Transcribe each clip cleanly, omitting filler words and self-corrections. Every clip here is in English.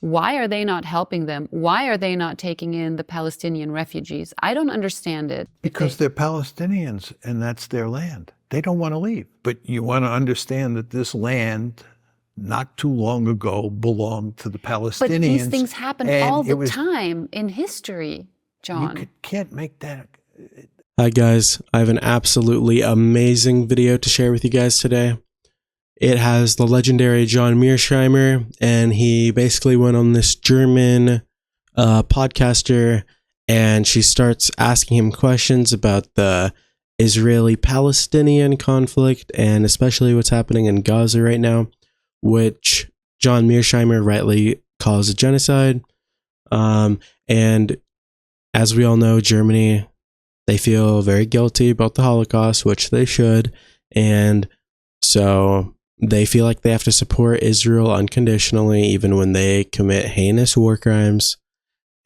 Why are they not helping them? Why are they not taking in the Palestinian refugees? I don't understand it. Because they're Palestinians and that's their land. They don't want to leave. But you want to understand that this land, not too long ago, belonged to the Palestinians. But these things happen all the time in history, John. You can't make that. Hi guys, I have an absolutely amazing video to share with you guys today. It has the legendary John Mearsheimer, and he basically went on this German podcaster, and she starts asking him questions about the Israeli-Palestinian conflict, and especially what's happening in Gaza right now, which John Mearsheimer rightly calls a genocide. And as we all know, Germany, they feel very guilty about the Holocaust, which they should, and so they feel like they have to support Israel unconditionally, even when they commit heinous war crimes.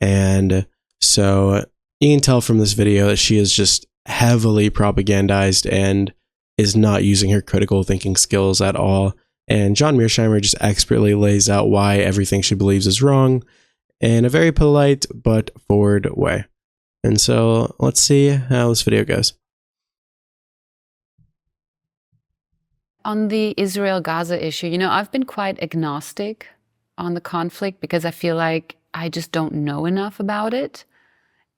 And so you can tell from this video that she is just heavily propagandized and is not using her critical thinking skills at all. And John Mearsheimer just expertly lays out why everything she believes is wrong in a very polite but forward way. And so let's see how this video goes. On the Israel-Gaza issue, you know, I've been quite agnostic on the conflict because I feel like I just don't know enough about it.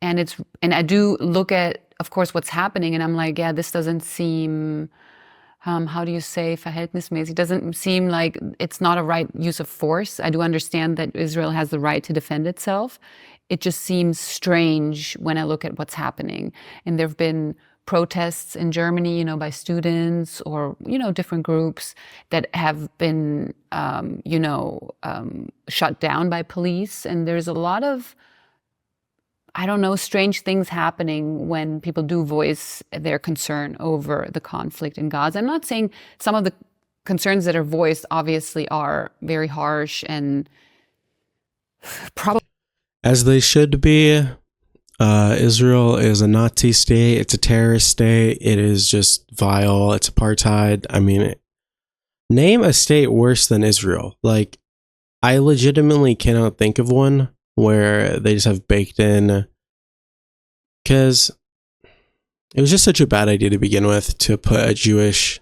And I do look at, of course, what's happening, and I'm like, yeah, this doesn't seem, how do you say, verhältnismäßig, doesn't seem like it's not a right use of force. I do understand that Israel has the right to defend itself. It just seems strange when I look at what's happening. And there have been protests in Germany, you know, by students or, you know, different groups that have been, shut down by police. And there's a lot of, I don't know, strange things happening when people do voice their concern over the conflict in Gaza. I'm not saying some of the concerns that are voiced obviously are very harsh and probably, as they should be. Israel is a Nazi state. It's a terrorist state. It is just vile. It's apartheid. I mean, name a state worse than Israel. Like, I legitimately cannot think of one where they just have baked in, because it was just such a bad idea to begin with to put a Jewish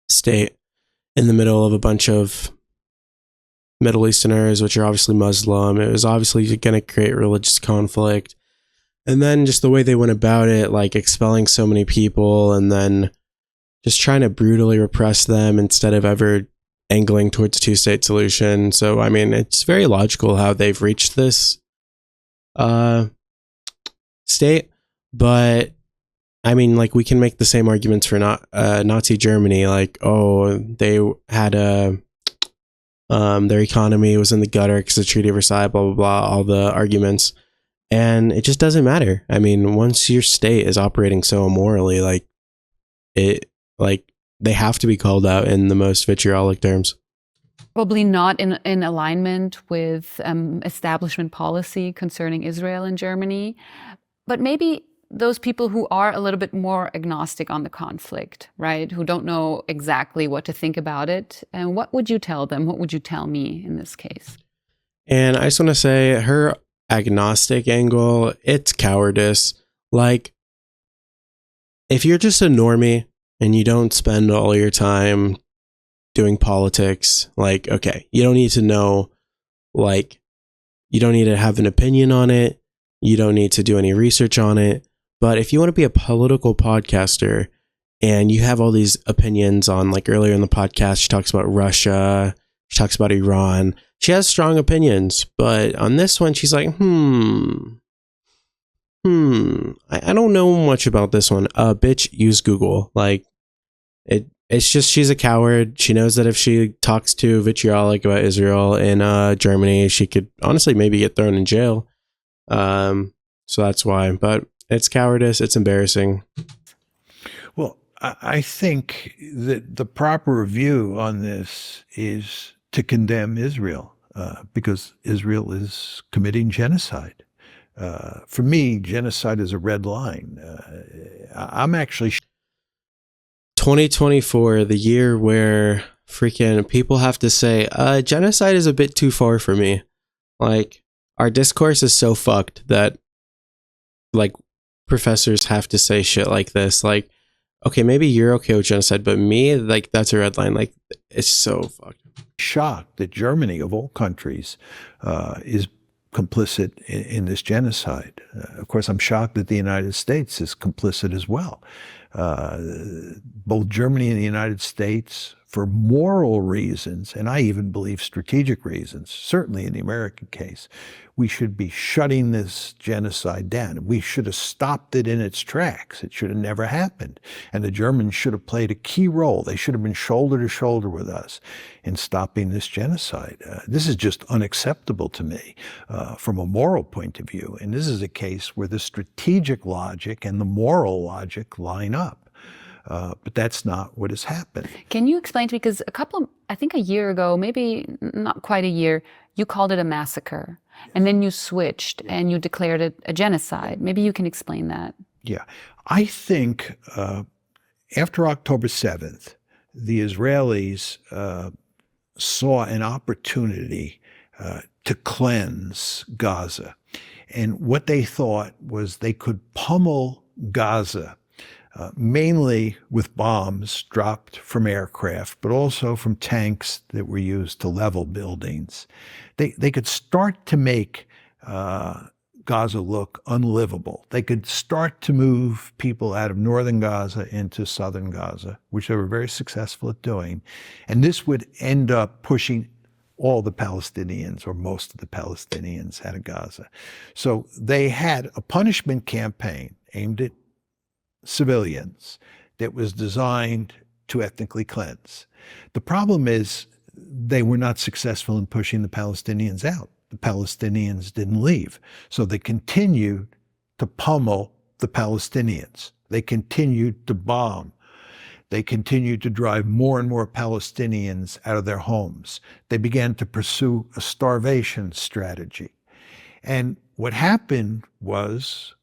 state in the middle of a bunch of Middle Easterners, which are obviously Muslim. It was obviously going to create religious conflict. And then just the way they went about it, like expelling so many people and then just trying to brutally repress them instead of ever angling towards a two-state solution. So, I mean, it's very logical how they've reached this state. But, I mean, like, we can make the same arguments for Nazi Germany. Like, oh, they had their economy was in the gutter because of the Treaty of Versailles, blah, blah, blah, all the arguments. And it just doesn't matter. I mean, once your state is operating so immorally, they have to be called out in the most vitriolic terms. probably not in alignment with establishment policy concerning Israel and Germany. But maybe those people who are a little bit more agnostic on the conflict, right? Who don't know exactly what to think about it. And what would you tell them? What would you tell me in this case? And I just want to say her agnostic angle, it's cowardice. Like, if you're just a normie and you don't spend all your time doing politics, like, okay, you don't need to know, like, you don't need to have an opinion on it. You don't need to do any research on it. But if you want to be a political podcaster and you have all these opinions on, like earlier in the podcast, she talks about Russia, she talks about Iran. She has strong opinions, but on this one, she's like, I don't know much about this one. Bitch, use Google. Like, it's just, she's a coward. She knows that if she talks too vitriolic about Israel in Germany, she could honestly maybe get thrown in jail. So that's why. But it's cowardice. It's embarrassing. Well, I think that the proper view on this is to condemn Israel because Israel is committing genocide. For me, genocide is a red line. I'm actually 2024, the year where freaking people have to say, genocide is a bit too far for me. Like, our discourse is so fucked that, like, professors have to say shit like this. Like, okay, maybe you're okay with genocide, but me, like, that's a red line. Like, it's so fucked. Shocked that Germany, of all countries, is complicit in this genocide. Of course, I'm shocked that the United States is complicit as well. Both Germany and the United States, for moral reasons, and I even believe strategic reasons, certainly in the American case, we should be shutting this genocide down. We should have stopped it in its tracks. It should have never happened. And the Germans should have played a key role. They should have been shoulder to shoulder with us in stopping this genocide. This is just unacceptable to me from a moral point of view. And this is a case where the strategic logic and the moral logic line up. But that's not what has happened. Can you explain to me, because I think a year ago, maybe not quite a year, you called it a massacre, and then you switched and you declared it a genocide. Maybe you can explain that. Yeah. I think after October 7th, the Israelis saw an opportunity to cleanse Gaza. And what they thought was they could pummel Gaza mainly with bombs dropped from aircraft, but also from tanks that were used to level buildings. They could start to make Gaza look unlivable. They could start to move people out of northern Gaza into southern Gaza, which they were very successful at doing. And this would end up pushing all the Palestinians, or most of the Palestinians, out of Gaza. So they had a punishment campaign aimed at civilians that was designed to ethnically cleanse. The problem is they were not successful in pushing the Palestinians out. The Palestinians didn't leave. So they continued to pummel the Palestinians. They continued to bomb. They continued to drive more and more Palestinians out of their homes. They began to pursue a starvation strategy. And what happened was,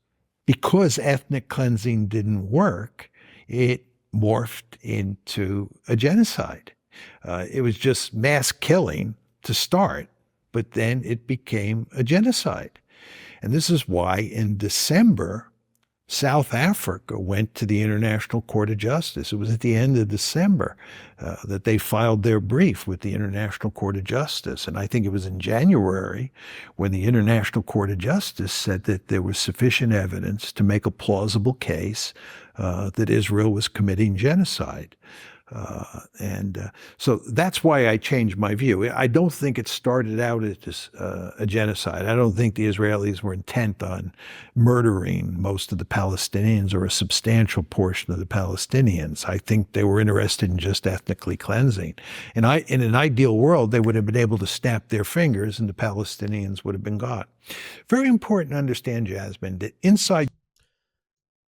because ethnic cleansing didn't work, it morphed into a genocide. It was just mass killing to start, but then it became a genocide. And this is why in December, South Africa went to the International Court of Justice. It was at the end of December that they filed their brief with the International Court of Justice. And I think it was in January when the International Court of Justice said that there was sufficient evidence to make a plausible case that Israel was committing genocide. So that's why I changed my view. I don't think it started out as a genocide. I don't think the Israelis were intent on murdering most of the Palestinians or a substantial portion of the Palestinians. I think they were interested in just ethnically cleansing. And in an ideal world, they would have been able to snap their fingers and the Palestinians would have been gone. Very important to understand, Jasmin, that inside...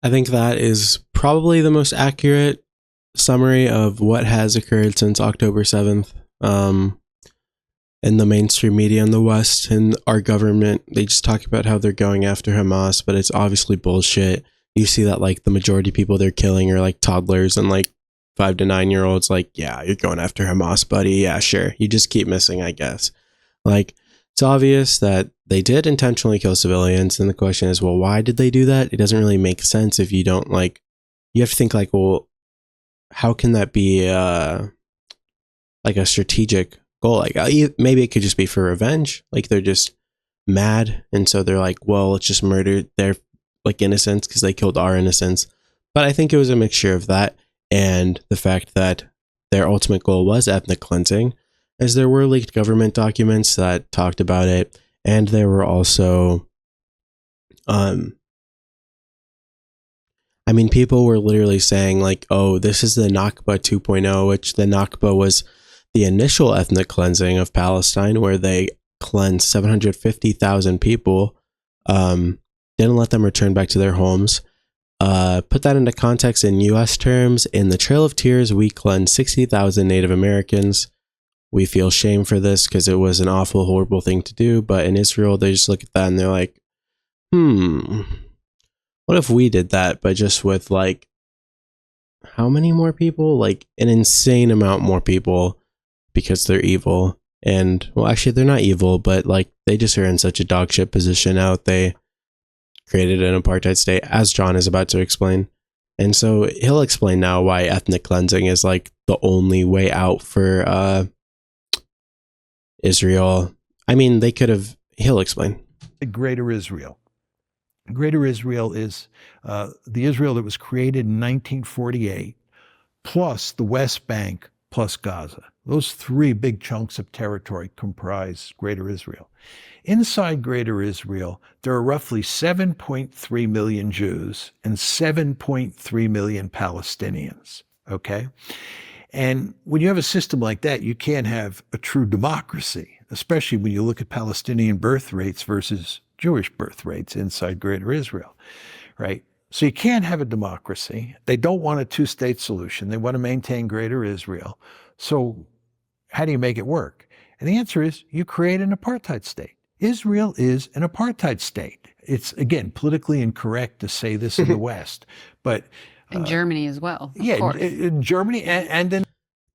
I think that is probably the most accurate summary of what has occurred since October 7th. In the mainstream media in the West and our government, they just talk about how they're going after Hamas, but it's obviously bullshit. You see that, like, the majority of people they're killing are like toddlers and like 5 to 9 year olds. Like, yeah, you're going after Hamas, buddy. Yeah, sure. You just keep missing, I guess. Like, it's obvious that they did intentionally kill civilians. And the question is, well, why did they do that? It doesn't really make sense if you don't, like, you have to think like, well, how can that be like a strategic goal? Like, maybe it could just be for revenge. Like, they're just mad, and so they're like, well, let's just murder their, like, innocents because they killed our innocents. But I think it was a mixture of that and the fact that their ultimate goal was ethnic cleansing, as there were leaked government documents that talked about it, and there were also I mean, people were literally saying, like, oh, this is the Nakba 2.0, which the Nakba was the initial ethnic cleansing of Palestine, where they cleansed 750,000 people, didn't let them return back to their homes. Put that into context in U.S. terms, in the Trail of Tears, we cleansed 60,000 Native Americans. We feel shame for this because it was an awful, horrible thing to do. But in Israel, they just look at that and they're like, what if we did that, but just with, like, how many more people? Like, an insane amount more people, because they're evil. And well, actually, they're not evil, but like they just are in such a dog shit position now. They created an apartheid state, as John is about to explain. And so he'll explain now why ethnic cleansing is like the only way out for Israel. I mean, they could have, he'll explain. Greater Israel. Greater Israel is the Israel that was created in 1948, plus the West Bank, plus Gaza. Those three big chunks of territory comprise Greater Israel. Inside Greater Israel, there are roughly 7.3 million Jews and 7.3 million Palestinians, okay? And when you have a system like that, you can't have a true democracy, especially when you look at Palestinian birth rates versus Jewish birth rates inside Greater Israel, right? So you can't have a democracy. They don't want a two-state solution. They want to maintain Greater Israel. So how do you make it work? And the answer is you create an apartheid state. Israel is an apartheid state. It's, again, politically incorrect to say this in the West, but In Germany as well. Of yeah, course. in Germany and in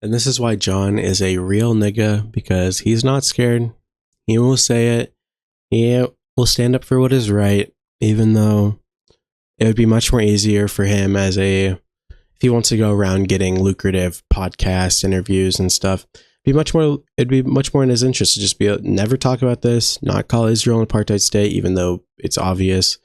And this is why John is a real nigga, because he's not scared. He will say it. He will stand up for what is right, even though it would be much more easier for him as if he wants to go around getting lucrative podcast interviews and stuff. It'd be much more in his interest to just never talk about this, not call Israel an apartheid state, even though it's obvious.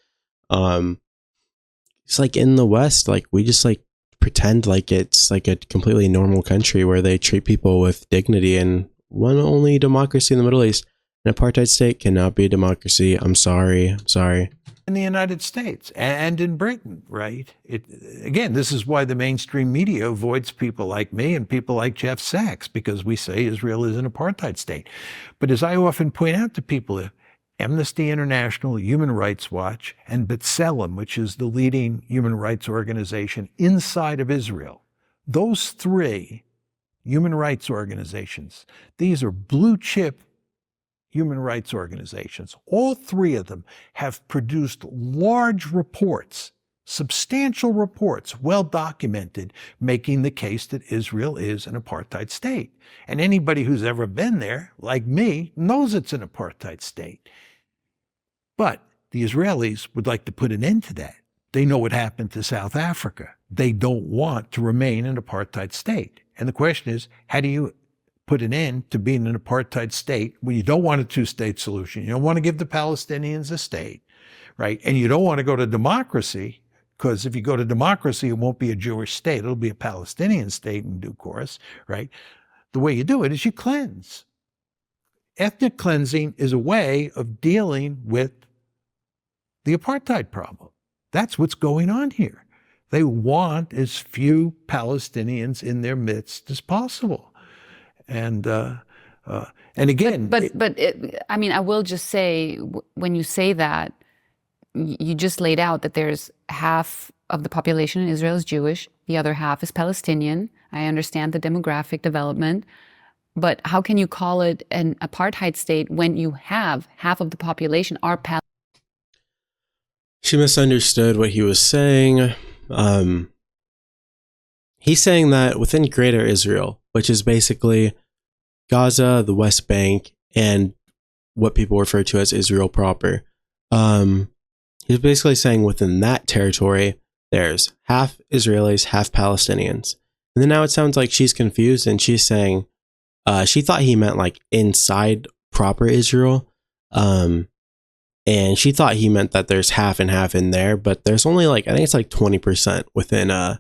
It's like in the West, like we just like pretend like it's like a completely normal country where they treat people with dignity, and one only democracy in the Middle East. An apartheid state cannot be a democracy. I'm sorry. in the United States and in Britain, right? Again, this is why the mainstream media avoids people like me and people like Jeff Sachs, because we say Israel is an apartheid state. But as I often point out to people, Amnesty International, Human Rights Watch, and B'Tselem, which is the leading human rights organization inside of Israel, those three human rights organizations, these are blue chip human rights organizations. All three of them have produced large reports, substantial reports, well documented, making the case that Israel is an apartheid state. And anybody who's ever been there, like me, knows it's an apartheid state. But the Israelis would like to put an end to that. They know what happened to South Africa. They don't want to remain an apartheid state. And the question is, how do you put an end to being an apartheid state when you don't want a two-state solution? You don't want to give the Palestinians a state, right? And you don't want to go to democracy, because if you go to democracy, it won't be a Jewish state. It'll be a Palestinian state in due course, right? The way you do it is you cleanse. Ethnic cleansing is a way of dealing with the apartheid problem. That's what's going on here. They want as few Palestinians in their midst as possible. And again, I mean, I will just say, when you say that, you just laid out that there's half of the population in Israel is Jewish, the other half is Palestinian. I understand the demographic development, but how can you call it an apartheid state when you have half of the population are Palestinian? She misunderstood what he was saying. He's saying that within Greater Israel, which is basically Gaza, the West Bank, and what people refer to as Israel proper, he's basically saying within that territory, there's half Israelis, half Palestinians. And then now it sounds like she's confused, and she's saying she thought he meant like inside proper Israel. And she thought he meant that there's half and half in there, but there's only like, I think it's like 20% within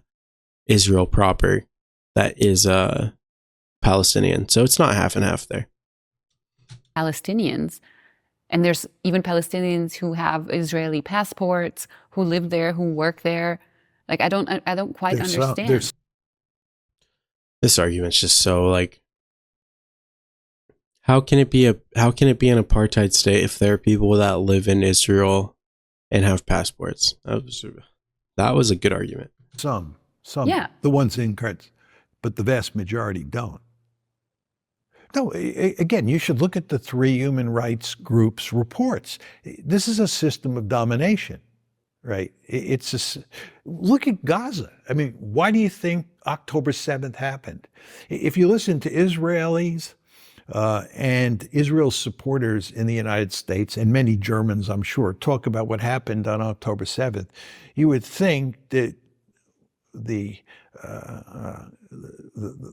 Israel proper that is Palestinian. So it's not half and half there. Palestinians. And there's even Palestinians who have Israeli passports, who live there, who work there. Like, I don't quite understand. This argument's just so like, how can it be an apartheid state if there are people that live in Israel and have passports? That was a good argument. Some, yeah. The ones in cards, but the vast majority don't. No, again, you should look at the three human rights groups' reports. This is a system of domination, right? Look at Gaza. I mean, why do you think October 7th happened? If you listen to Israelis, And Israel's supporters in the United States, and many Germans, I'm sure, talk about what happened on October 7th. You would think that the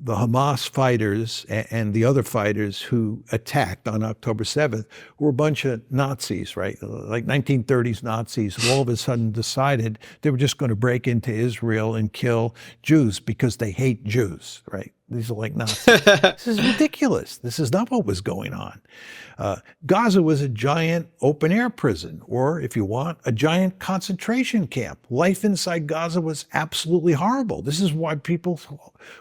Hamas fighters and the other fighters who attacked on October 7th were a bunch of Nazis, right? Like 1930s Nazis who all of a sudden decided they were just going to break into Israel and kill Jews because they hate Jews, right? These are like Nazis. This is ridiculous. This is not what was going on. Gaza was a giant open-air prison, or if you want, a giant concentration camp. Life inside Gaza was absolutely horrible. This is why people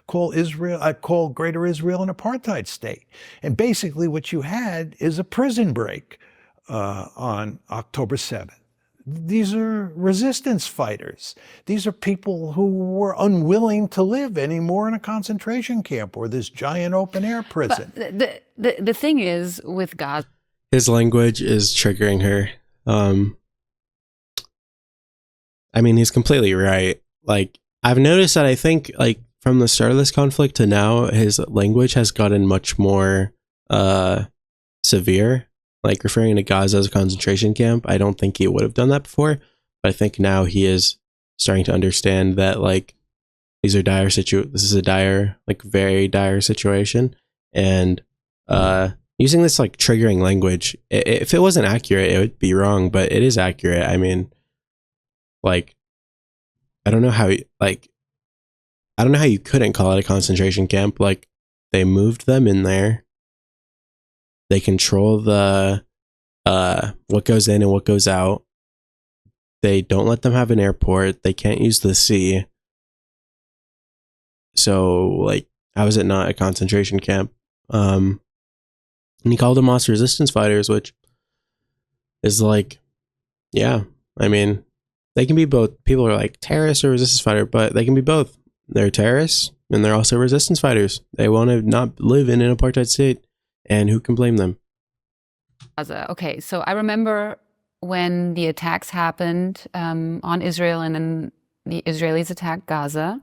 call Greater Israel an apartheid state. And basically what you had is a prison break on October 7th. These are resistance fighters. These are people who were unwilling to live anymore in a concentration camp or this giant open-air prison. But the thing is with Gaza, his language is triggering her. I mean, he's completely right. Like, I've noticed that I think, like, from the start of this conflict to now, his language has gotten much more severe. Like, referring to Gaza as a concentration camp, I don't think he would have done that before, but I think now he is starting to understand that, like, this is a dire, like, very dire situation, and using this, like, triggering language, if it wasn't accurate, it would be wrong, but it is accurate. I mean, like, I don't know how you couldn't call it a concentration camp. Like, they moved them in there. They control the what goes in and what goes out. They don't let them have an airport. They can't use the sea. So, like, how is it not a concentration camp? And he called them Hamas resistance fighters, which is like, yeah, I mean, they can be both. People are like terrorists or resistance fighter, but they can be both. They're terrorists and they're also resistance fighters. They want to not live in an apartheid state. And who can blame them? Gaza. Okay, so I remember when the attacks happened on Israel and then the Israelis attacked Gaza.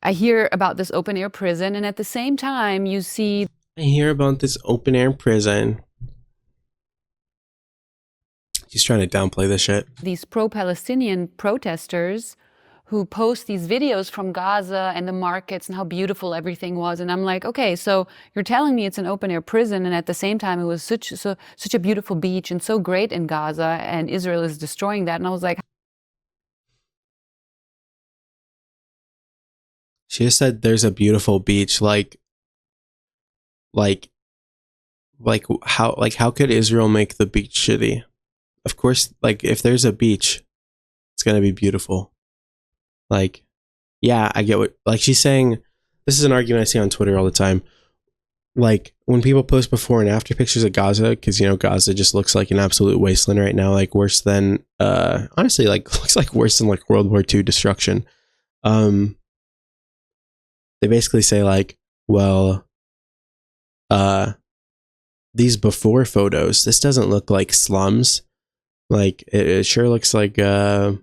I hear about this open-air prison, and at the same time, you see... I hear about this open-air prison. He's trying to downplay this shit. These pro-Palestinian protesters who post these videos from Gaza and the markets and how beautiful everything was. And I'm like, okay, so you're telling me it's an open-air prison, and at the same time it was such a beautiful beach and so great in Gaza, and Israel is destroying that. And I was like... She just said there's a beautiful beach. Like how could Israel make the beach shitty? Of course, like, if there's a beach, it's gonna be beautiful. Like, yeah, I get what, like, she's saying. This is an argument I see on Twitter all the time. Like, when people post before and after pictures of Gaza, because, you know, Gaza just looks like an absolute wasteland right now, like worse than, honestly, like, looks like worse than like World War II destruction. They basically say, like, well, these before photos, this doesn't look like slums. Like, it sure looks like, because,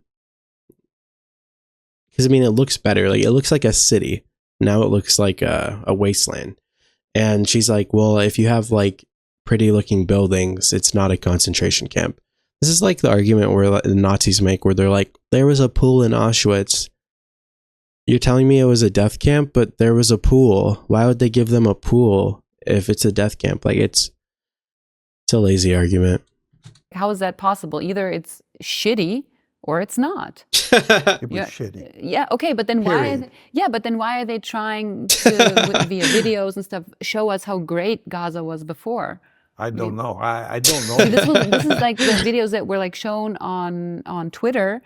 I mean, it looks better. Like, it looks like a city. Now it looks like a wasteland. And she's like, well, if you have, like, pretty looking buildings, it's not a concentration camp. This is like the argument where the Nazis make, where they're like, there was a pool in Auschwitz. You're telling me it was a death camp, but there was a pool. Why would they give them a pool if it's a death camp? Like, it's a lazy argument. How is that possible? Either it's shitty or it's not. It was shitty. Yeah, okay, but then why are they trying to, via videos and stuff, show us how great Gaza was before? I don't know. I don't know. See, this is like the videos that were like shown on Twitter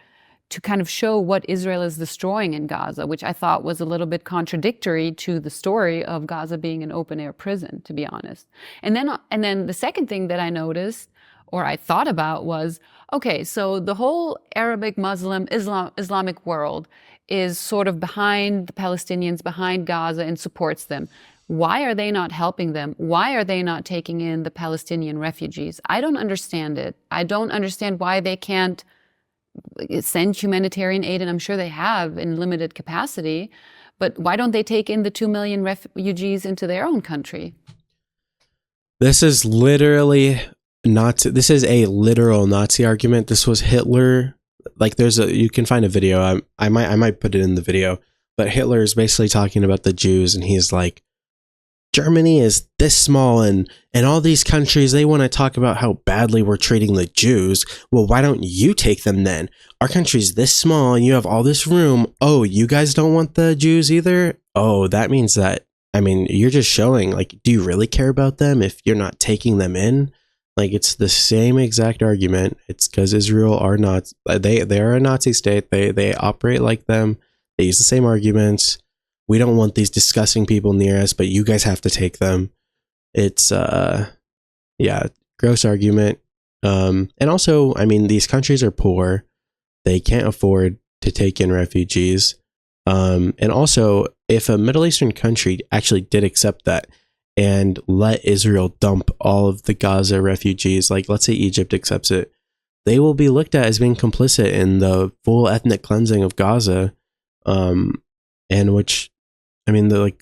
to kind of show what Israel is destroying in Gaza, which I thought was a little bit contradictory to the story of Gaza being an open-air prison, to be honest. And then the second thing that I noticed, or I thought about, was, okay, so the whole Arabic, Muslim, Islamic world is sort of behind the Palestinians, behind Gaza, and supports them. Why are they not helping them? Why are they not taking in the Palestinian refugees? I don't understand it. I don't understand why they can't send humanitarian aid, and I'm sure they have in limited capacity, but why don't they take in the 2 million refugees into their own country? This is literally Nazi. This is a literal Nazi argument. This was Hitler. Like, you can find a video. I might put it in the video. But Hitler is basically talking about the Jews, and he's like, Germany is this small, and all these countries, they want to talk about how badly we're treating the Jews. Well, why don't you take them then? Our country's this small, and you have all this room. Oh, you guys don't want the Jews either? Oh, that means that, I mean, you're just showing, like, do you really care about them if you're not taking them in? Like, it's the same exact argument. It's because Israel are not, they are a Nazi state. They operate like them. They use the same arguments. We don't want these disgusting people near us, but you guys have to take them. It's, yeah, gross argument. And also, I mean, these countries are poor. They can't afford to take in refugees. And also, if a Middle Eastern country actually did accept that and let Israel dump all of the Gaza refugees, like let's say Egypt accepts it, they will be looked at as being complicit in the full ethnic cleansing of Gaza. And which, I mean, the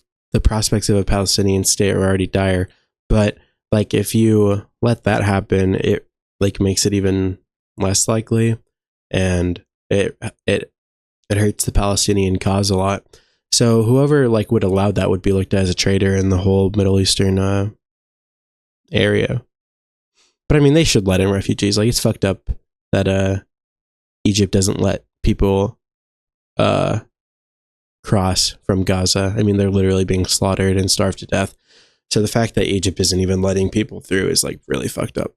prospects of a Palestinian state are already dire, but like if you let that happen, it like makes it even less likely, and it hurts the Palestinian cause a lot. So whoever like would allow that would be looked at as a traitor in the whole Middle Eastern area. But I mean, they should let in refugees. Like, it's fucked up that Egypt doesn't let people cross from Gaza. I mean, they're literally being slaughtered and starved to death. So the fact that Egypt isn't even letting people through is like really fucked up.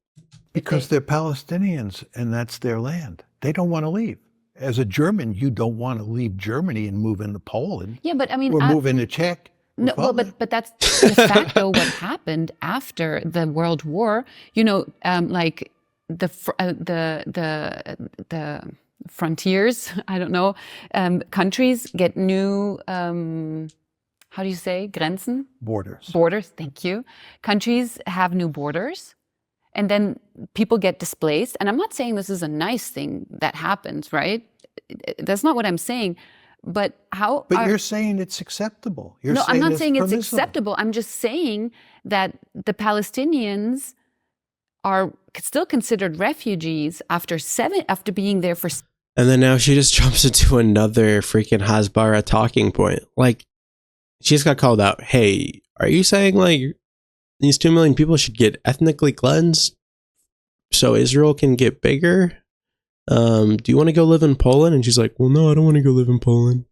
Because they're Palestinians and that's their land. They don't want to leave. As a German, you don't want to leave Germany and move into Poland. Yeah, but I mean, or move into Czech. No, well, but that's de facto what happened after the World War. You know, like the frontiers. I don't know. Countries get new. How do you say Grenzen? Borders. Borders. Thank you. Countries have new borders, and then people get displaced. And I'm not saying this is a nice thing that happens, right? That's not what I'm saying. But how? But you're saying it's acceptable. No, I'm not saying it's acceptable. I'm just saying that the Palestinians are still considered refugees after being there for. And then now she just jumps into another freaking Hasbara talking point. Like, she just got called out. Hey, are you saying like these 2 million people should get ethnically cleansed so Israel can get bigger? Do you want to go live in Poland? And she's like, well, no, I don't want to go live in Poland.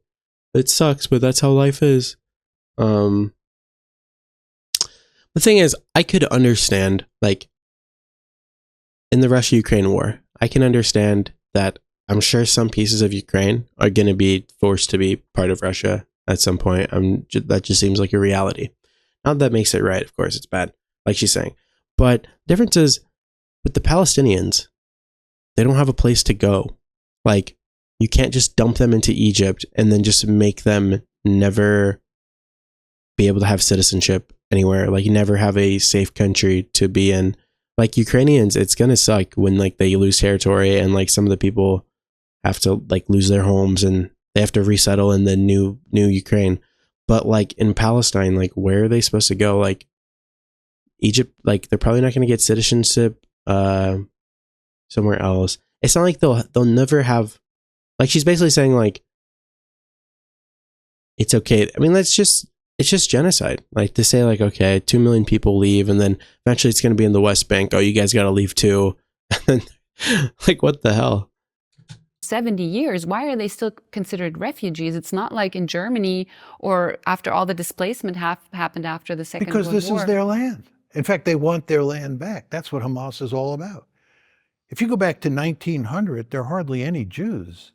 It sucks, but that's how life is. The thing is, I could understand, like, in the Russia-Ukraine war, I can understand that I'm sure some pieces of Ukraine are going to be forced to be part of Russia at some point. That just seems like a reality. Not that makes it right, of course, it's bad, like she's saying. But the difference is, with the Palestinians, they don't have a place to go. Like, you can't just dump them into Egypt and then just make them never be able to have citizenship anywhere. Like, you never have a safe country to be in. Like, Ukrainians, it's gonna suck when like they lose territory and like some of the people have to like lose their homes and they have to resettle in the new Ukraine. But like in Palestine, like where are they supposed to go? Like Egypt, like they're probably not gonna get citizenship somewhere else. It's not like they'll never have, like, she's basically saying like it's okay. I mean, it's just genocide. Like, to say like, okay, 2 million people leave and then eventually it's going to be in the West Bank. Oh, you guys got to leave too. And then, like, what the hell? 70 years, why are they still considered refugees? It's not like in Germany or after all the displacement happened after the Second World War. Because this is their land. In fact, they want their land back. That's what Hamas is all about. If you go back to 1900, there are hardly any Jews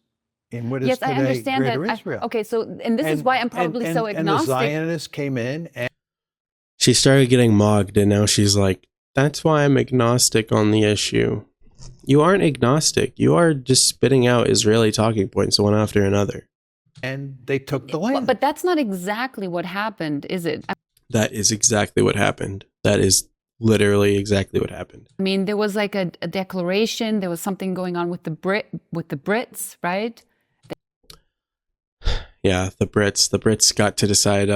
in what is today I understand Greater that. Israel. Okay, so and this is why I'm probably so agnostic. And the Zionists came in and she started getting mocked, and now she's like, that's why I'm agnostic on the issue. You aren't agnostic. You are just spitting out Israeli talking points one after another. And they took the land. But that's not exactly what happened, is it? That is exactly what happened. That is literally exactly what happened. I mean, there was like a declaration. There was something going on with the Brits, right? Yeah, the Brits got to decide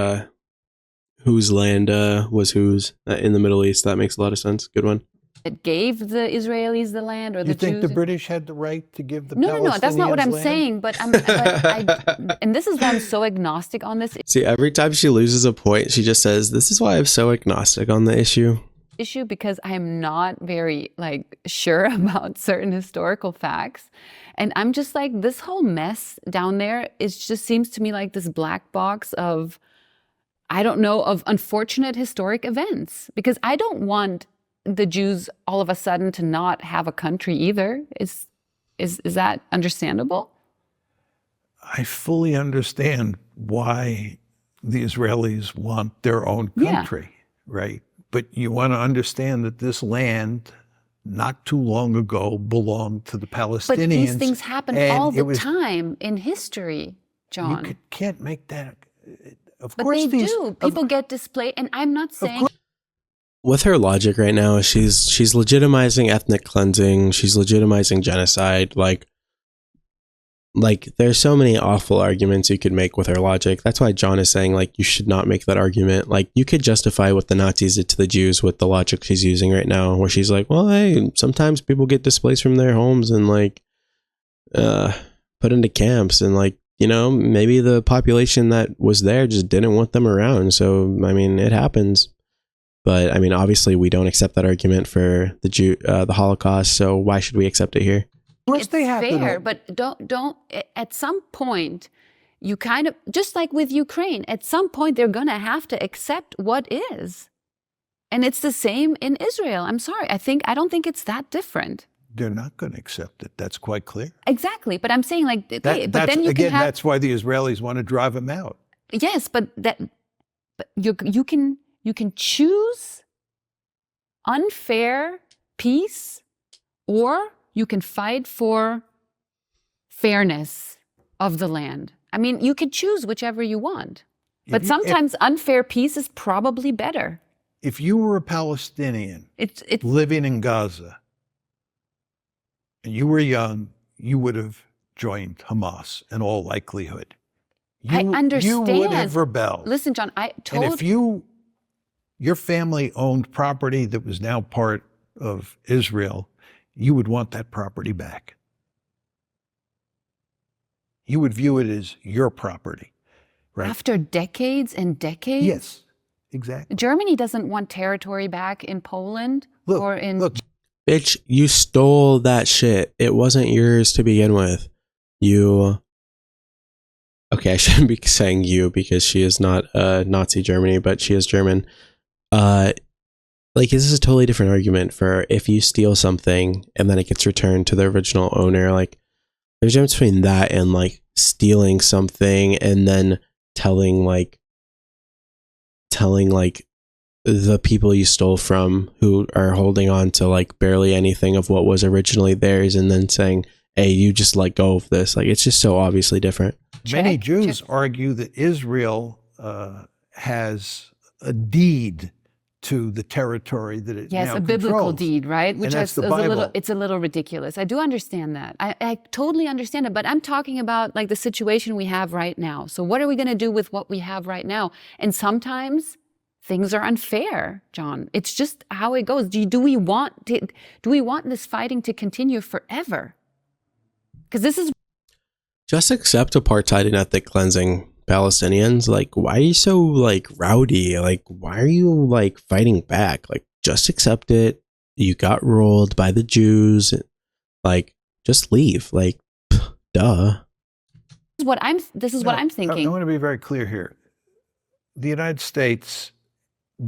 whose land was whose in the Middle East. That makes a lot of sense. Good one. It gave the Israelis the land, or the You think Jews? the British had the right to give the No, that's not what Palestinians I'm land? saying. But and this is why I'm so agnostic on this See, every time she loses a point, she just says, "This is why I'm so agnostic on the issue." because I am not very sure about certain historical facts. And I'm just like, this whole mess down there just seems to me like this black box of, I don't know, of unfortunate historic events. Because I don't want the Jews all of a sudden to not have a country either. Is that understandable? I fully understand why the Israelis want their own country, right? But you want to understand that this land, not too long ago, belonged to the Palestinians. But these things happen all the time in history, John. You can't make that. Of but course, they do. People get displaced, and I'm not saying. With her logic right now, she's legitimizing ethnic cleansing. She's legitimizing genocide. Like there's so many awful arguments you could make with her logic. That's why John is saying you should not make that argument. You could justify what the Nazis did to the Jews with the logic she's using right now, where she's like, well, hey, sometimes people get displaced from their homes and put into camps, and maybe the population that was there just didn't want them around. So I mean, it happens. But I mean, obviously, we don't accept that argument for the Holocaust. So why should we accept it here? It's fair, but don't. At some point, you kind of, just like with Ukraine, at some point they're gonna have to accept what is, and it's the same in Israel. I'm sorry, I don't think it's that different. They're not going to accept it. That's quite clear. Exactly, but I'm saying but then you again, can have, that's why the Israelis want to drive them out. Yes, but you can choose unfair peace, or you can fight for fairness of the land. I mean, you could choose whichever you want. But sometimes unfair peace is probably better. If you were a Palestinian living in Gaza and you were young, you would have joined Hamas in all likelihood. I understand. You would have rebelled. Listen, John, And if your family owned property that was now part of Israel, you would want that property back. You would view it as your property, right? After decades and decades? Yes, exactly. Germany doesn't want territory back in Poland or in... Look, bitch, you stole that shit. It wasn't yours to begin with. Okay, I shouldn't be saying you because she is not Nazi Germany, but she is German. This is a totally different argument for if you steal something and then it gets returned to the original owner. There's a difference between that and stealing something and then telling the people you stole from who are holding on to barely anything of what was originally theirs, and then saying, hey, you just let go of this. It's just so obviously different. Many Jews argue that Israel has a deed to the territory that it now Yes, a biblical controls. deed, right? Which that's the Bible. It's a little ridiculous. I do understand that. I totally understand it, but I'm talking about the situation we have right now. So what are we going to do with what we have right now? And sometimes things are unfair, John. It's just how it goes. Do we want this fighting to continue forever? Because this is... Just accept apartheid and ethnic cleansing, Palestinians. Why are you so rowdy? Why are you fighting back? Just accept it. You got rolled by the Jews. Just leave. Duh. This is what I'm thinking. I want to be very clear here. The United States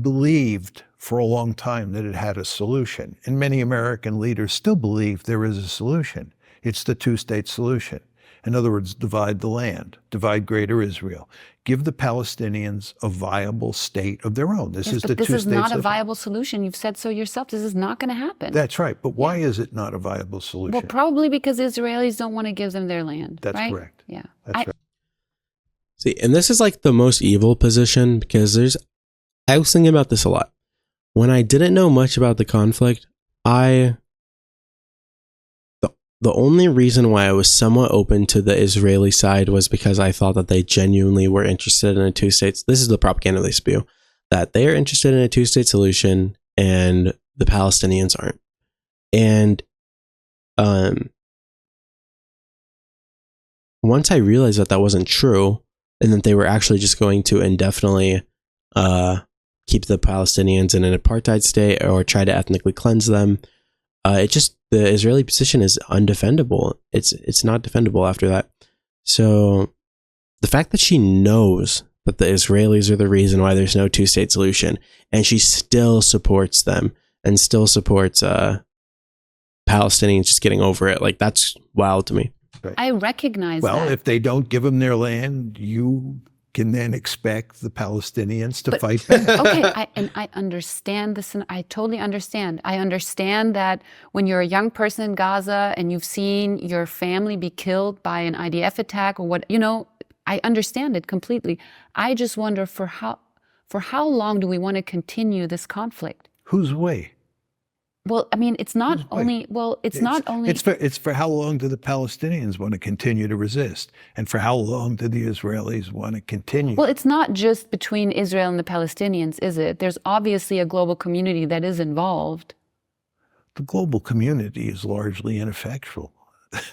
believed for a long time that it had a solution, and many American leaders still believe there is a solution. It's the two-state solution. In other words, divide the land, divide Greater Israel, give the Palestinians a viable state of their own. This is the two-state solution. This is not a viable solution. You've said so yourself. This is not going to happen. That's right. But why is it not a viable solution? Well, probably because Israelis don't want to give them their land. That's right? correct. Yeah. That's right. See, and this is the most evil position because I was thinking about this a lot. When I didn't know much about the conflict, the only reason why I was somewhat open to the Israeli side was because I thought that they genuinely were interested in a two states. This is the propaganda they spew. that they are interested in a two-state solution and the Palestinians aren't. And once I realized that that wasn't true, and that they were actually just going to indefinitely keep the Palestinians in an apartheid state or try to ethnically cleanse them, the Israeli position is undefendable. It's not defendable after that. So the fact that she knows that the Israelis are the reason why there's no two-state solution, and she still supports them and still supports Palestinians just getting over it, like, that's wild to me. Right. I recognize Well, that. if they don't give them their land, you can then expect the Palestinians to fight back. Okay, I understand this, and I totally understand. I understand that when you're a young person in Gaza and you've seen your family be killed by an IDF attack or what, I understand it completely. I just wonder for how long do we want to continue this conflict? Whose way? Well, I mean, it's not only, It's for how long do the Palestinians want to continue to resist? And for how long do the Israelis want to continue? Well, it's not just between Israel and the Palestinians, is it? There's obviously a global community that is involved. The global community is largely ineffectual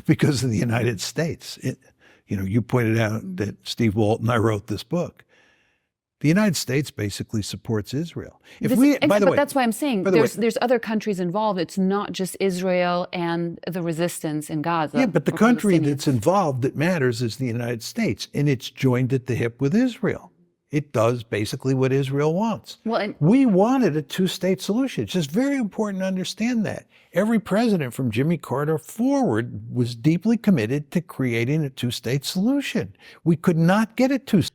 because of the United States. You pointed out that Steve Walt and I wrote this book. The United States basically supports Israel. But that's why I'm saying there's other countries involved. It's not just Israel and the resistance in Gaza. Yeah, but the country that's involved that matters is the United States, and it's joined at the hip with Israel. It does basically what Israel wants. Well, we wanted a two-state solution. It's just very important to understand that. Every president from Jimmy Carter forward was deeply committed to creating a two-state solution. We could not get a two-state.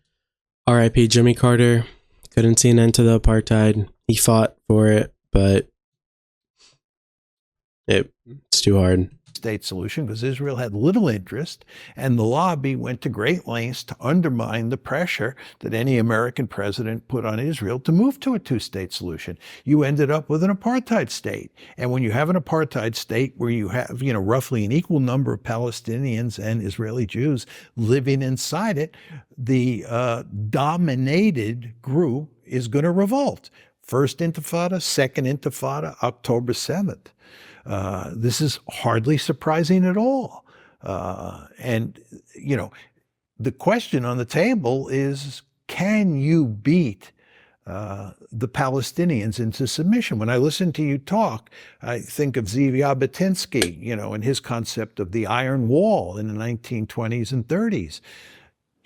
R.I.P. Jimmy Carter. Couldn't see an end to the apartheid. He fought for it, but it's too hard. State solution because Israel had little interest, and the lobby went to great lengths to undermine the pressure that any American president put on Israel to move to a two-state solution. You ended up with an apartheid state, and when you have an apartheid state where you have roughly an equal number of Palestinians and Israeli Jews living inside it, the dominated group is going to revolt. First Intifada, Second Intifada, October 7th. This is hardly surprising at all. And the question on the table is, can you beat the Palestinians into submission? When I listen to you talk, I think of Zev Jabotinsky, and his concept of the iron wall in the 1920s and 30s.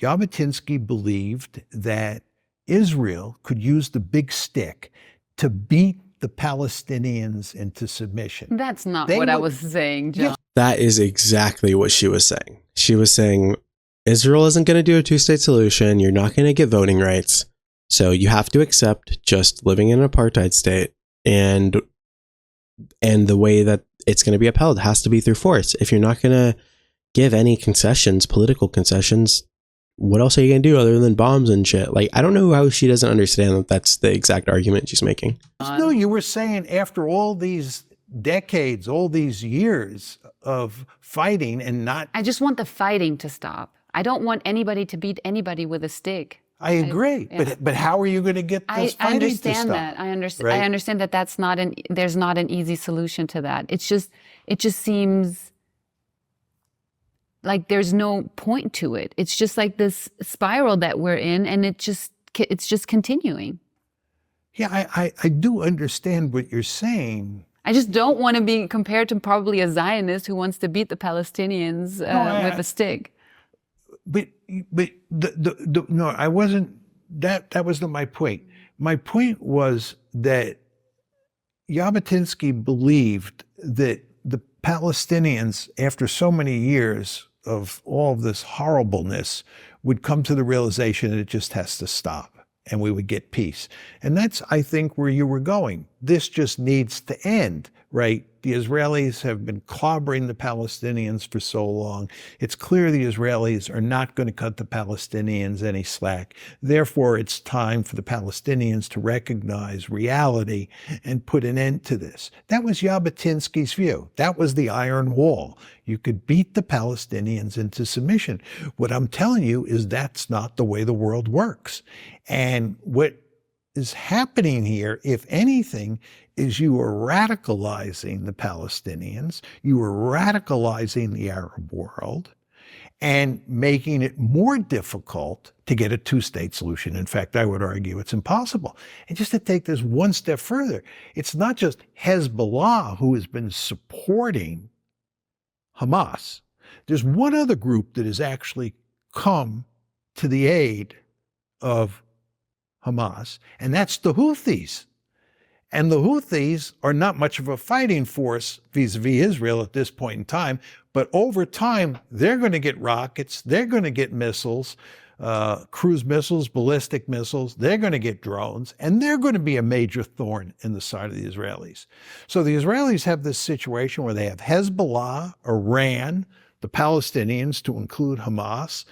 Jabotinsky believed that Israel could use the big stick to beat the Palestinians into submission. That's not what I was saying, John. That is exactly what she was saying. She was saying, Israel isn't going to do a two-state solution. You're not going to get voting rights. So you have to accept just living in an apartheid state. And the way that it's going to be upheld has to be through force. If you're not going to give any concessions, political concessions, what else are you going to do other than bombs and shit? Like, I don't know how she doesn't understand that that's the exact argument she's making. No, you were saying after all these decades, all these years of fighting and not... I just want the fighting to stop. I don't want anybody to beat anybody with a stick. I agree. But how are you going to get this fighting to stop? I understand that there's not an easy solution to that. It just seems like there's no point to it. It's just like this spiral that we're in, and it's just continuing. Yeah, I do understand what you're saying. I just don't want to be compared to probably a Zionist who wants to beat the Palestinians with a stick. But no, I wasn't. That was not my point. My point was that Jabotinsky believed that the Palestinians, after so many years of all of this horribleness, would come to the realization that it just has to stop and we would get peace. And that's, I think, where you were going. This just needs to end, right? The Israelis have been clobbering the Palestinians for so long. It's clear the Israelis are not going to cut the Palestinians any slack. Therefore, it's time for the Palestinians to recognize reality and put an end to this. That was Jabotinsky's view. That was the iron wall. You could beat the Palestinians into submission. What I'm telling you is that's not the way the world works. And what is happening here, if anything, is you are radicalizing the Palestinians, you are radicalizing the Arab world, and making it more difficult to get a two-state solution. In fact, I would argue it's impossible. And just to take this one step further, it's not just Hezbollah who has been supporting Hamas. There's one other group that has actually come to the aid of Hamas, and that's the Houthis. And the Houthis are not much of a fighting force vis-a-vis Israel at this point in time, but over time, they're going to get rockets, they're going to get missiles, cruise missiles, ballistic missiles, they're going to get drones, and they're going to be a major thorn in the side of the Israelis. So the Israelis have this situation where they have Hezbollah, Iran, the Palestinians, to include Hamas,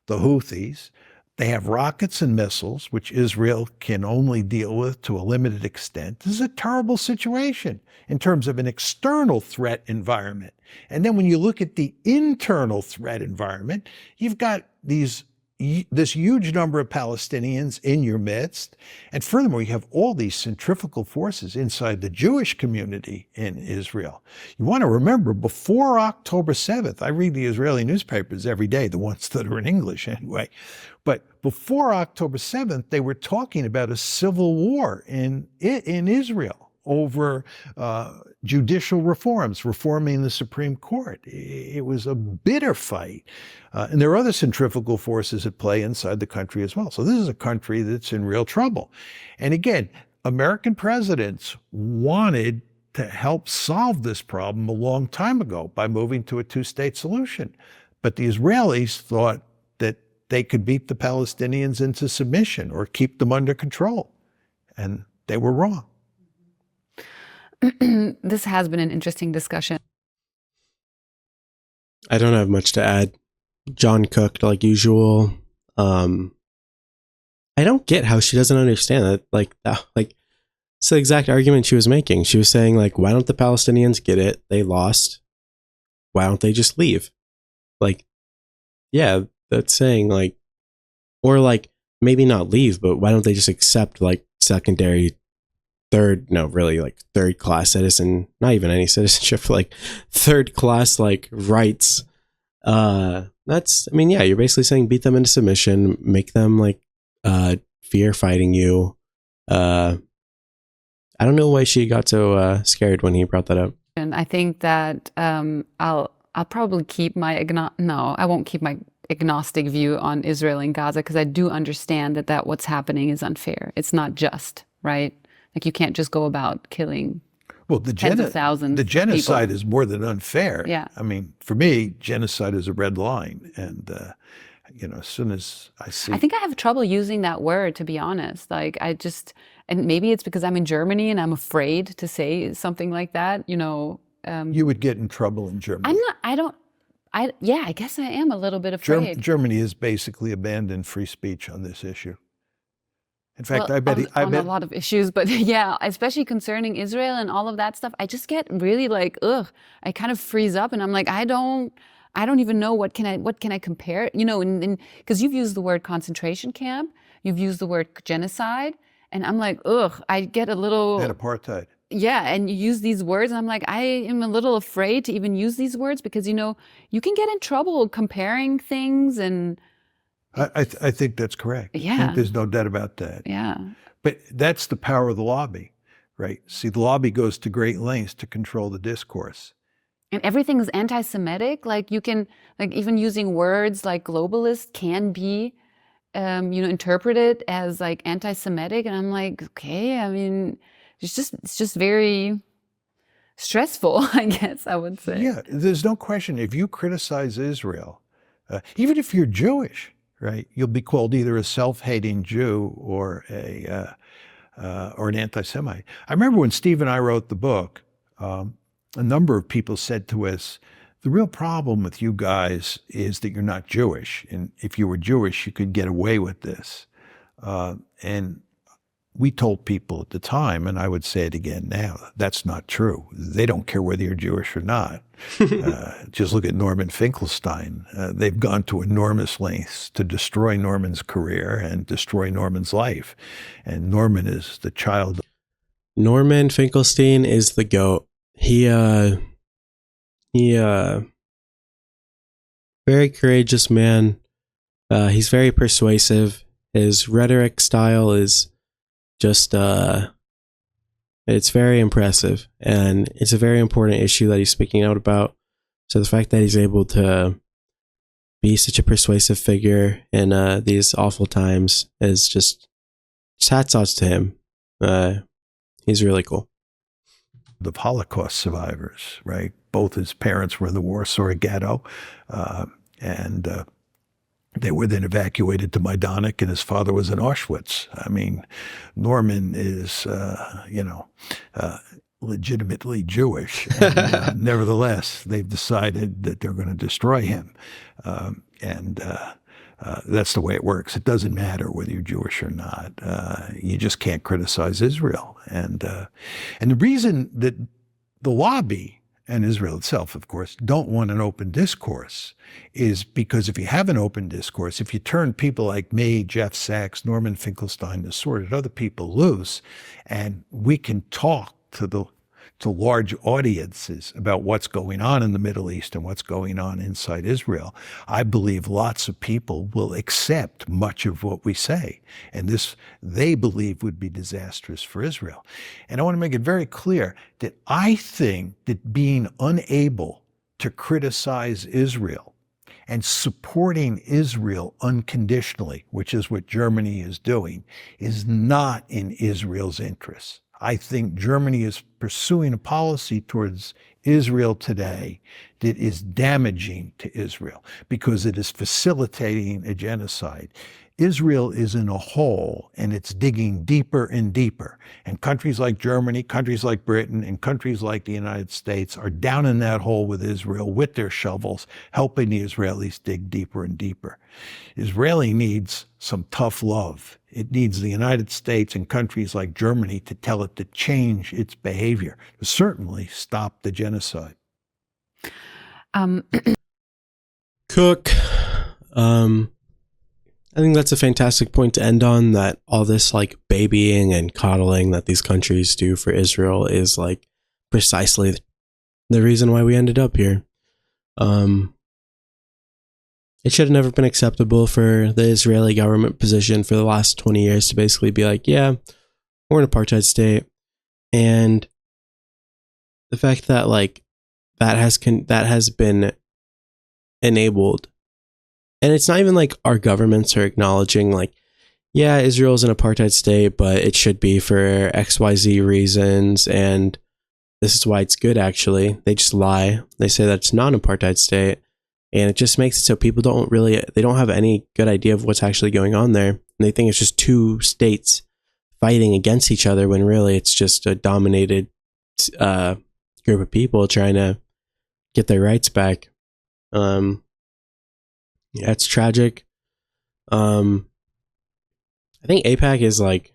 the Houthis. They have rockets and missiles, which Israel can only deal with to a limited extent. This is a terrible situation in terms of an external threat environment. And then when you look at the internal threat environment, you've got this huge number of Palestinians in your midst. And furthermore, you have all these centrifugal forces inside the Jewish community in Israel. You want to remember, before October 7th, I read the Israeli newspapers every day, the ones that are in English anyway. But before October 7th, they were talking about a civil war in Israel over judicial reforms, reforming the Supreme Court. It was a bitter fight. And there are other centrifugal forces at play inside the country as well. So this is a country that's in real trouble. And again, American presidents wanted to help solve this problem a long time ago by moving to a two-state solution. But the Israelis thought that they could beat the Palestinians into submission or keep them under control. And they were wrong. This has been an interesting discussion. I don't have much to add. John cooked like usual. I don't get how she doesn't understand that. Like it's the exact argument she was making. She was saying, like, why don't the Palestinians get it? They lost. Why don't they just leave? Like, yeah, that's saying, like, or like maybe not leave, but why don't they just accept like secondary, third class citizen, not even any citizenship, like third class like rights. That's, I mean, yeah, you're basically saying beat them into submission, make them like fear fighting you. I don't know why she got so scared when he brought that up. And I think that I'll probably keep my I won't keep my agnostic view on Israel and Gaza, because I do understand that what's happening is unfair. It's not just, right? Like, you can't just go about killing tens of thousands. The genocide people. is more than unfair. Yeah. I mean, for me, genocide is a red line. And, as soon as I see... I think I have trouble using that word, to be honest. Like, and maybe it's because I'm in Germany and I'm afraid to say something like that, You would get in trouble in Germany. I guess I am a little bit afraid. Germany has basically abandoned free speech on this issue. In fact, well, I bet on a lot of issues, but yeah, especially concerning Israel and all of that stuff, I just get really like, I kind of freeze up, and I'm like, I don't even know what can I compare, and because you've used the word concentration camp, you've used the word genocide, and I'm like, I get a little... And apartheid. Yeah, and you use these words, and I'm like, I am a little afraid to even use these words, because, you can get in trouble comparing things, and... I think that's correct. Yeah. I think there's no doubt about that. Yeah. But that's the power of the lobby, right? See, the lobby goes to great lengths to control the discourse. And everything's anti-Semitic. Like, you can, like, even using words like globalist can be, interpreted as like anti-Semitic. And I'm like, okay, I mean, it's just very stressful, I guess I would say. Yeah, there's no question. If you criticize Israel, even if you're Jewish, right, you'll be called either a self-hating Jew or an anti-Semite. I remember when Steve and I wrote the book, a number of people said to us, the real problem with you guys is that you're not Jewish. And if you were Jewish, you could get away with this. And we told people at the time, and I would say it again now, that's not true. They don't care whether you're Jewish or not. Just look at Norman Finkelstein. They've gone to enormous lengths to destroy Norman's career and destroy Norman's life. And Norman is the child. Norman Finkelstein is the GOAT. He very courageous man. He's very persuasive. His rhetoric style is just, it's very impressive, and it's a very important issue that he's speaking out about. So the fact that he's able to be such a persuasive figure in these awful times is just hats off to him. He's really cool. The Holocaust survivors, right? Both his parents were in the Warsaw Ghetto, and they were then evacuated to Majdanek, and his father was in Auschwitz. I mean, Norman is, legitimately Jewish. And, nevertheless, they've decided that they're going to destroy him. That's the way it works. It doesn't matter whether you're Jewish or not. You just can't criticize Israel. And the reason that the lobby and Israel itself, of course, don't want an open discourse is because if you have an open discourse, if you turn people like me, Jeff Sachs, Norman Finkelstein, assorted other people loose, and we can talk to large audiences about what's going on in the Middle East and what's going on inside Israel, I believe lots of people will accept much of what we say. And this, they believe, would be disastrous for Israel. And I want to make it very clear that I think that being unable to criticize Israel and supporting Israel unconditionally, which is what Germany is doing, is not in Israel's interests. I think Germany is pursuing a policy towards Israel today that is damaging to Israel because it is facilitating a genocide. Israel is in a hole, and it's digging deeper and deeper. And countries like Germany, countries like Britain, and countries like the United States are down in that hole with Israel with their shovels, helping the Israelis dig deeper and deeper. Israeli needs some tough love. It needs the United States and countries like Germany to tell it to change its behavior, to certainly stop the genocide. Cook. I think that's a fantastic point to end on, that all this like babying and coddling that these countries do for Israel is like precisely the reason why we ended up here. It should have never been acceptable for the Israeli government position for the last 20 years to basically be like, yeah, we're an apartheid state. And the fact that like that has been enabled. And it's not even like our governments are acknowledging like, yeah, Israel is an apartheid state, but it should be for XYZ reasons. And this is why it's good, actually. They just lie. They say that it's not an apartheid state. And it just makes it so people they don't have any good idea of what's actually going on there. And they think it's just two states fighting against each other when really it's just a dominated group of people trying to get their rights back. Yeah, it's tragic. I think AIPAC is like,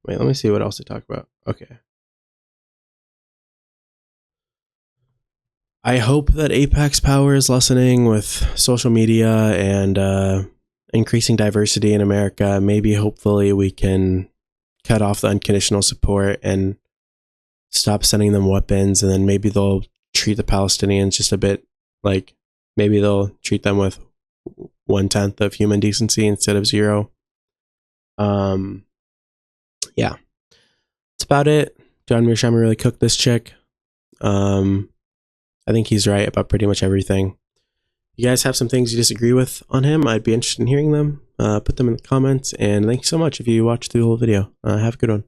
wait, let me see what else they talk about. Okay. I hope that AIPAC's power is lessening with social media and increasing diversity in America. Maybe, hopefully, we can cut off the unconditional support and stop sending them weapons, and then maybe they'll treat the Palestinians just a bit like, maybe they'll treat them with 1/10 of human decency instead of 0. Yeah, that's about it. John Mearsheimer really cooked this chick. I think he's right about pretty much everything. You guys have some things you disagree with on him, I'd be interested in hearing them. Put them in the comments, and thank you so much if you watched the whole video. Have a good one.